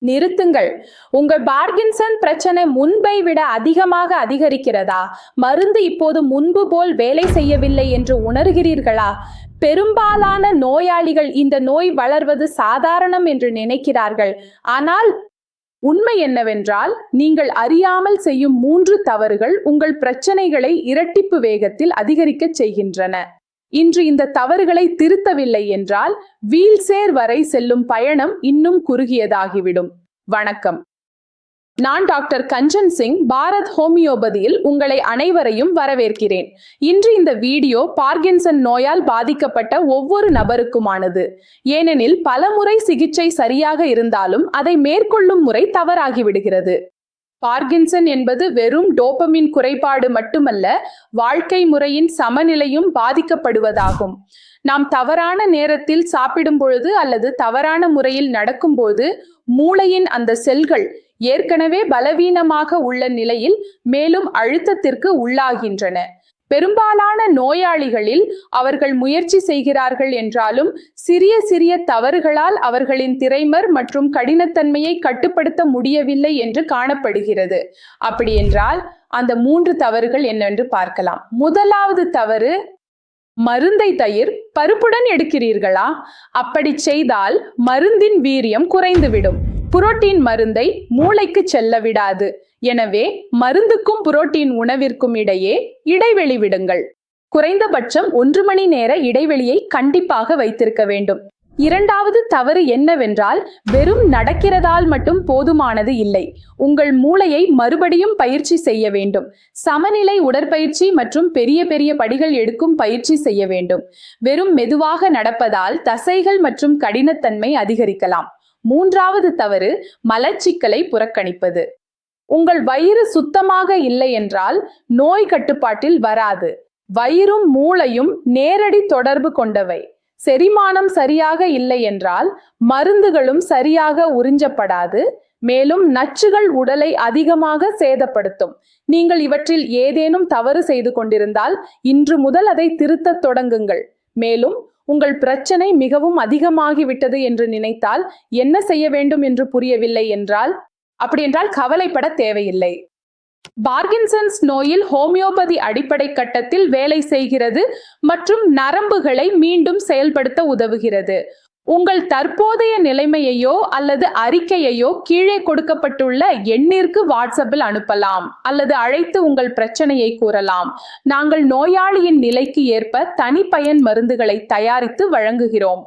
நிறுத்துங்கள். உங்கள் பார்கின்சன் பிரச்சனை முன்பை விட அதிகமாக அதிகரிக்கிறதா? மருந்து இப்போது முன்பு போல் வேலை செய்யவில்லை என்று உணர்கிறீர்களா? பெரும்பாலான நோயாளிகள் இந்த நோய் வளர்வது சாதாரணம் என்று நினைக்கிறார்கள். ஆனால் உண்மை என்னவென்றால், நீங்கள் அறியாமல் செய்யும் 3 தவறுகள் உங்கள் பிரச்சனைகளை இரட்டிப்பு வேகத்தில் அதிகரிக்கச் செய்கின்றன. இன்று இந்த தவறுகளை திருத்தவில்லை என்றால் வீல்சேர் வரை செல்லும் பயணம் இன்னும் குறுகியதாகிவிடும். வணக்கம், நான் டாக்டர் கஞ்சன் சிங், பாரத் ஹோமியோபதியில் உங்களை அனைவரையும் வரவேற்கிறேன். இன்று இந்த வீடியோ பார்கின்சன் நோயால் பாதிக்கப்பட்ட ஒவ்வொரு நபருக்குமானது. ஏனெனில் பலமுறை சிகிச்சை சரியாக இருந்தாலும் அதை மேற்கொள்ளும் முறை தவறாகிவிடுகிறது. பார்கின்சன் என்பது வெறும் டோபமின் குறைபாடு மட்டுமல்ல, வாழ்க்கை முறையின் சமநிலையும் பாதிக்கப்படுவதாகும். நாம் தவறான நேரத்தில் சாப்பிடும் பொழுது அல்லது தவறான முறையில் நடக்கும்போது மூளையின் அந்த செல்கள் ஏற்கனவே பலவீனமாக உள்ள நிலையில் மேலும் அழுத்தத்திற்கு உள்ளாகின்றன. பெரும்பாலான நோயாளிகளில் அவர்கள் முயற்சி செய்கிறார்கள் என்றாலும் சிறிய சிறிய தவறுகளால் அவர்களின் திரைமர் மற்றும் கடினத்தன்மையை கட்டுப்படுத்த முடியவில்லை என்று காணப்படுகிறது. அப்படி என்றால் அந்த 3 தவறுகள் என்னவென்று பார்க்கலாம். முதலாவது தவறு, மருந்தை தயிர் பருப்புடன் எடுக்கிறீர்களா? அப்படி செய்தால் மருந்தின் வீரியம் குறைந்துவிடும். புரோட்டீன் மருந்தை மூளைக்கு செல்ல விடாது. எனவே மருந்துக்கும் புரோட்டீன் உணவிற்கும் இடையே இடைவெளி விடுங்கள். குறைந்தபட்சம் 1 மணி நேர இடைவெளியை கண்டிப்பாக வைத்திருக்க வேண்டும். இரண்டாவது தவறு என்னவென்றால், வெறும் நடக்கிறதால் மட்டும் போதுமானது இல்லை. உங்கள் மூளையை மறுபடியும் பயிற்சி செய்ய வேண்டும். சமநிலை உடற்பயிற்சி மற்றும் பெரிய பெரிய படிகள் எடுக்கும் பயிற்சி செய்ய வேண்டும். வெறும் மெதுவாக நடப்பதால் தசைகள் மற்றும் கடினத்தன்மை அதிகரிக்கலாம். மூன்றாவது தவறு, மலச்சிக்கலை புறக்கணிப்பது. உங்கள் வயிறு சுத்தமாக இல்லை என்றால் நோய் கட்டுப்பாட்டில் வராது. வயிறும் மூளையும் நேரடி தொடர்பு கொண்டவை. செரிமானம் சரியாக இல்லை என்றால் மருந்துகளும் சரியாக உறிஞ்சப்படாது. மேலும் நச்சுகள் உடலை அதிகமாக சேதப்படுத்தும். நீங்கள் இவற்றில் ஏதேனும் தவறு செய்து கொண்டிருந்தால் இன்று முதல் அதை திருத்தத் தொடங்குங்கள். மேலும் உங்கள் பிரச்சனை மிகவும் அதிகமாகிவிட்டது என்று நினைத்தால் என்ன செய்ய வேண்டும் என்று புரியவில்லை என்றால் கவலைப்பட தேவையில்லை. பார்கின்சன்ஸ் நோயில் ஹோமியோபதி அடிப்படை கட்டத்தில் வேலை செய்கிறது மற்றும் நரம்புகளை மீண்டும் செயல்படுத்த உதவுகிறது. உங்கள் தற்போதைய நிலைமையையோ அல்லது அறிக்கையையோ கீழே கொடுக்கப்பட்டுள்ள எண்ணிற்கு வாட்ஸ்அப்பில் அனுப்பலாம் அல்லது அழைத்து உங்கள் பிரச்சனையை கூறலாம். நாங்கள் நோயாளியின் நிலைக்கு ஏற்ப தனிப்பயன் மருந்துகளை தயாரித்து வழங்குகிறோம்.